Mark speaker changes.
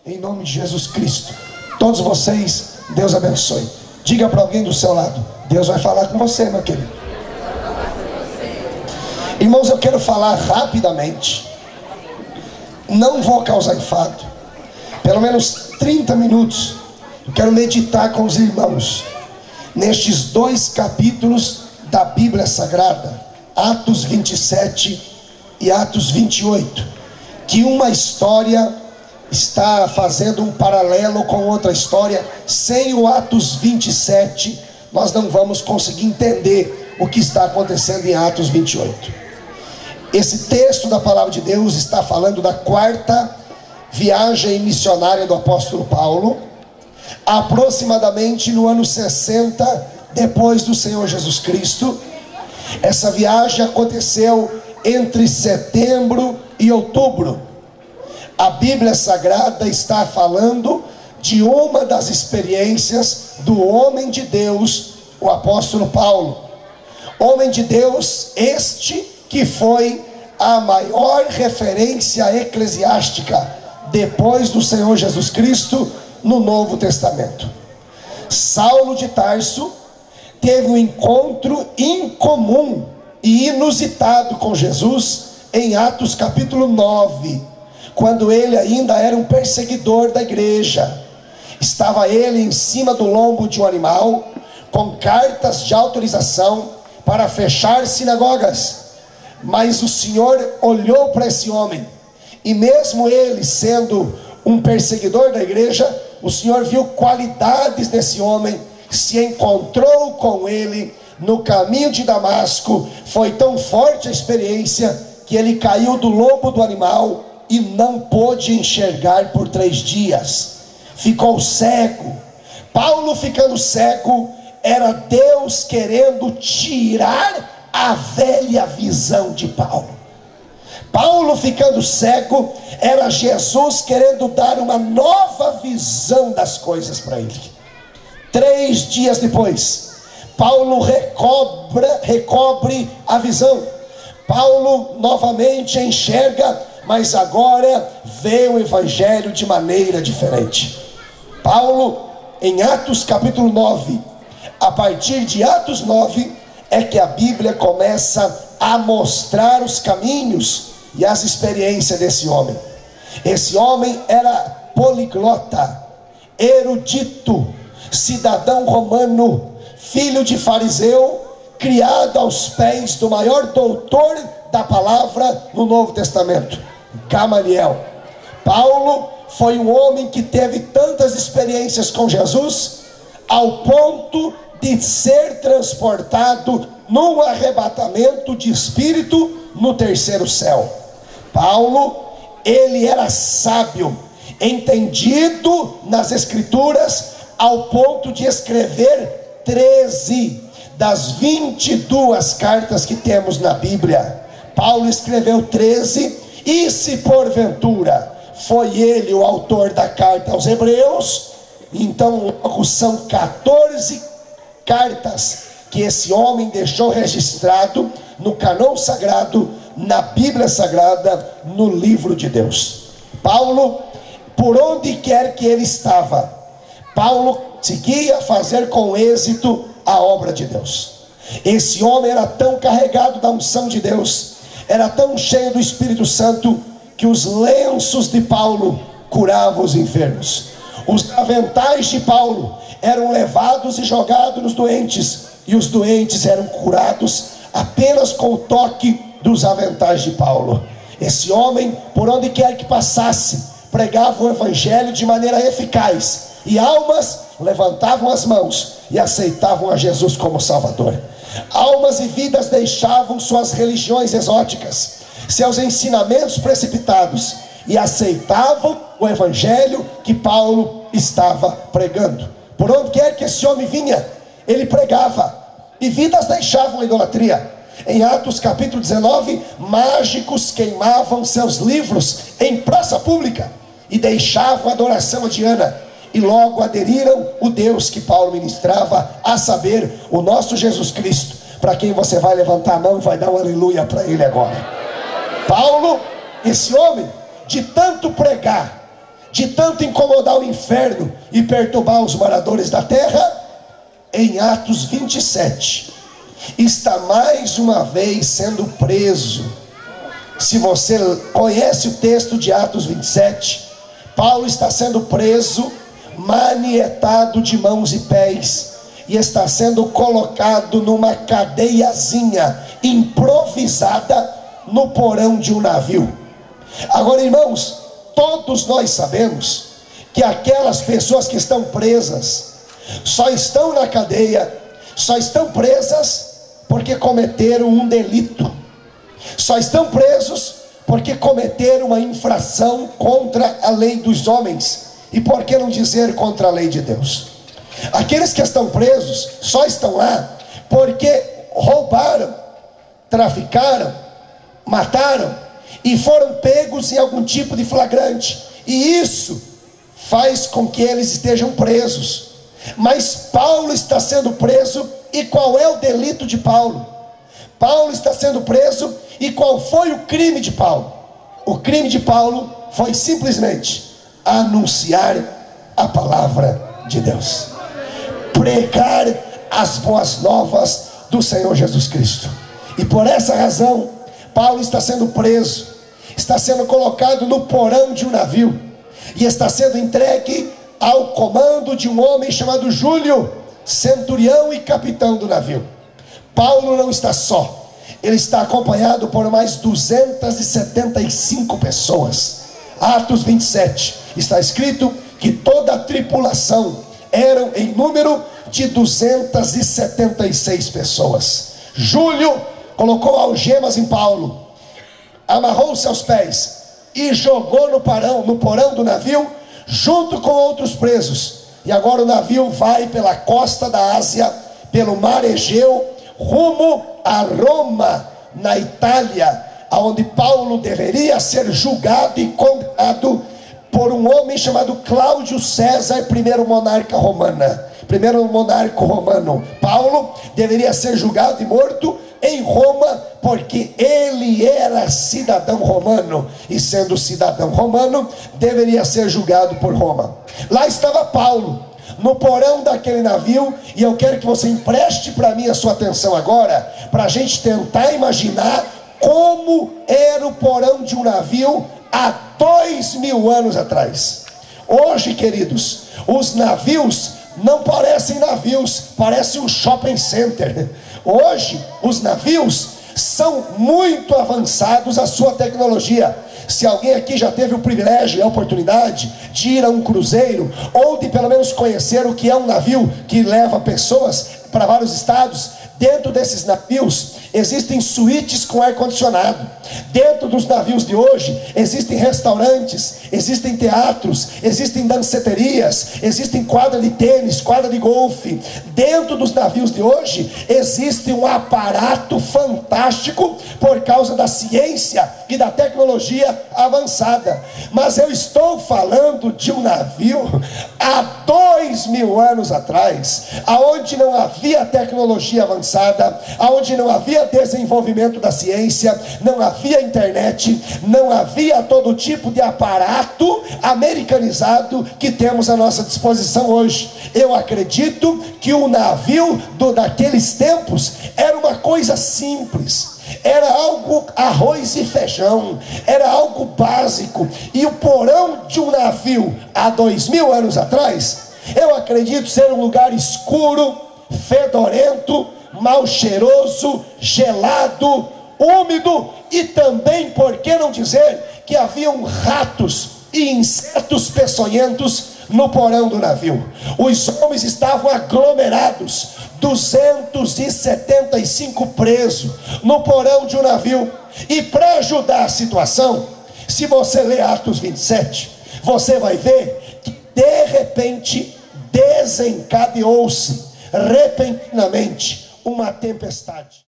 Speaker 1: em nome de Jesus Cristo. Todos vocês, Deus abençoe. Diga para alguém do seu lado: Deus vai falar com você, meu querido. Irmãos, eu quero falar rapidamente. Não vou causar enfado. Pelo menos 30 minutos. Eu quero meditar com os irmãos nestes 2 capítulos da Bíblia Sagrada, Atos 27 e Atos 28, que uma história está fazendo um paralelo com outra história. Sem o Atos 27, nós não vamos conseguir entender o que está acontecendo em Atos 28. Esse texto da palavra de Deus está falando da 4ª viagem missionária do apóstolo Paulo, aproximadamente no ano 60 depois do Senhor Jesus Cristo. Essa viagem aconteceu entre setembro e outubro. A Bíblia Sagrada está falando de uma das experiências do homem de Deus, o apóstolo Paulo. Homem de Deus este que foi a maior referência eclesiástica depois do Senhor Jesus Cristo no Novo Testamento. Saulo de Tarso teve um encontro incomum e inusitado com Jesus em Atos capítulo 9, quando ele ainda era um perseguidor da igreja. Estava ele em cima do lombo de um animal, com cartas de autorização para fechar sinagogas. Mas o Senhor olhou para esse homem, e mesmo ele sendo um perseguidor da igreja, o Senhor viu qualidades nesse homem, se encontrou com ele no caminho de Damasco. Foi tão forte a experiência que ele caiu do lombo do animal e não pôde enxergar por 3 dias, ficou cego. Paulo ficando cego era Deus querendo tirar a velha visão de Paulo. Paulo ficando cego era Jesus querendo dar uma nova visão das coisas para ele. 3 dias depois, Paulo recobre a visão. Paulo novamente enxerga, mas agora vê o evangelho de maneira diferente. Paulo, em Atos capítulo 9, a partir de Atos 9, é que a Bíblia começa a mostrar os caminhos e as experiências desse homem. Esse homem era poliglota, erudito, cidadão romano, filho de fariseu, criado aos pés do maior doutor da palavra no Novo Testamento, Gamaliel. Paulo foi um homem que teve tantas experiências com Jesus, ao ponto de ser transportado num arrebatamento de espírito no 3º céu. Paulo, ele era sábio, entendido nas escrituras, ao ponto de escrever 13 das 22 cartas que temos na Bíblia. Paulo escreveu 13, e se porventura foi ele o autor da carta aos Hebreus, então logo são 14 cartas que esse homem deixou registrado no cânon sagrado, na Bíblia Sagrada, no livro de Deus. Paulo, por onde quer que ele estava, Paulo conseguia fazer com êxito a obra de Deus. Esse homem era tão carregado da unção de Deus, era tão cheio do Espírito Santo, que os lenços de Paulo curavam os enfermos. Os aventais de Paulo eram levados e jogados nos doentes, e os doentes eram curados apenas com o toque dos aventais de Paulo. Esse homem, por onde quer que passasse, pregava o evangelho de maneira eficaz, e almas levantavam as mãos e aceitavam a Jesus como Salvador. Almas e vidas deixavam suas religiões exóticas, seus ensinamentos precipitados, e aceitavam o evangelho que Paulo estava pregando. Por onde quer que esse homem vinha, ele pregava, e vidas deixavam a idolatria. Em Atos capítulo 19, mágicos queimavam seus livros em praça pública e deixavam a adoração a Diana, e logo aderiram o Deus que Paulo ministrava, a saber, o nosso Jesus Cristo, para quem você vai levantar a mão e vai dar um aleluia para ele agora. Paulo, esse homem, de tanto pregar, de tanto incomodar o inferno e perturbar os moradores da terra, em Atos 27, está mais uma vez sendo preso. Se você conhece o texto de Atos 27, Paulo está sendo preso, manietado de mãos e pés, e está sendo colocado numa cadeiazinha improvisada no porão de um navio. Agora, irmãos, todos nós sabemos que aquelas pessoas que estão presas só estão na cadeia, só estão presas porque cometeram um delito, só estão presos porque cometeram uma infração contra a lei dos homens, e por que não dizer contra a lei de Deus? Aqueles que estão presos só estão lá porque roubaram, traficaram, mataram e foram pegos em algum tipo de flagrante, e isso faz com que eles estejam presos. Mas Paulo está sendo preso, e qual é o delito de Paulo? Paulo está sendo preso, e qual foi o crime de Paulo? O crime de Paulo foi simplesmente anunciar a palavra de Deus, pregar as boas novas do Senhor Jesus Cristo. E por essa razão, Paulo está sendo preso, está sendo colocado no porão de um navio, e está sendo entregue ao comando de um homem chamado Júlio, centurião e capitão do navio. Paulo não está só, ele está acompanhado por mais 275 pessoas. Atos 27, está escrito que toda a tripulação eram em número de 276 pessoas. Júlio colocou algemas em Paulo, amarrou seus pés e jogou no porão do navio, junto com outros presos. E agora o navio vai pela costa da Ásia, pelo mar Egeu, rumo a Roma, na Itália, onde Paulo deveria ser julgado e condenado por um homem chamado Cláudio César, primeiro monarca romano. Paulo deveria ser julgado e morto em Roma, porque ele era cidadão romano, e sendo cidadão romano, deveria ser julgado por Roma. Lá estava Paulo, no porão daquele navio, e eu quero que você empreste para mim a sua atenção agora, para a gente tentar imaginar como era o porão de um navio há 2000 anos atrás. Hoje, queridos, os navios não parecem navios, parece um shopping center. Hoje os navios são muito avançados a sua tecnologia. Se alguém aqui já teve o privilégio e a oportunidade de ir a um cruzeiro, ou de pelo menos conhecer o que é um navio que leva pessoas para vários estados, dentro desses navios existem suítes com ar-condicionado. Dentro dos navios de hoje existem restaurantes, existem teatros, existem danceterias, existem quadra de tênis, quadra de golfe. Dentro dos navios de hoje existe um aparato fantástico por causa da ciência e da tecnologia avançada. Mas eu estou falando de um navio há 2000 anos atrás, aonde não havia tecnologia avançada, aonde não havia desenvolvimento da ciência, não havia internet, não havia todo tipo de aparato americanizado que temos à nossa disposição hoje. Eu acredito que o navio daqueles tempos era uma coisa simples, era algo arroz e feijão, era algo básico. E o porão de um navio há 2000 anos atrás, eu acredito ser um lugar escuro, fedorento, mal cheiroso, gelado, úmido, e também, por que não dizer, que haviam ratos e insetos peçonhentos no porão do navio. Os homens estavam aglomerados, 275 presos no porão de um navio. E para ajudar a situação, se você ler Atos 27, você vai ver que de repente desencadeou-se repentinamente uma tempestade.